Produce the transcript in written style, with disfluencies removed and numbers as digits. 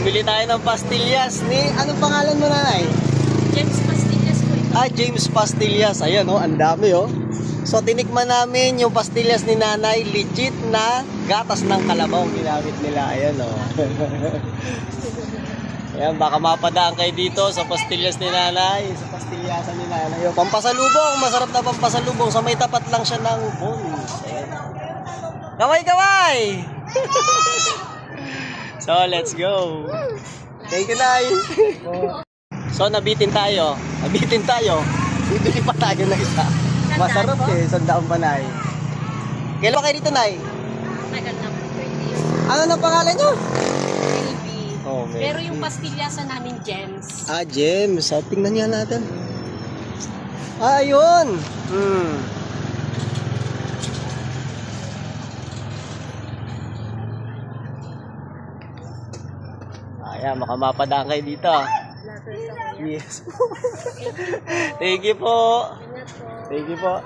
Bumili tayo ng pastillas ni... Anong pangalan mo, nanay? James Pastillas po ito. James Pastillas. Ayan, oh, ang dami, oh. So, tinikman namin yung pastillas ni nanay. Legit na gatas ng kalabaw ginamit nila. Ayan, oh. Ayan, baka mapadaan kayo dito sa pastillas ni nanay. Sa pastilyasan ni nanay. Yung pampasalubong, masarap na pampasalubong. So, may tapat lang siya ng bones. Ayan. Kaway-kaway! So, let's go. Thank you, Nay. So, nabitin tayo. Bibili pa tayo na isa. Masarap eh. Sandaan pa, Nay. Kailan pa kayo dito, Nay? Tagal na po. 20 years. Ano na pangalan nyo? Maybe. Oh, maybe. Pero yung pastilyasan namin, Gems. James. Tingnan niya natin. Ayun. Ayan, makamapadaan kayo dito. Yes. Thank you po. Ingat po. Thank you po.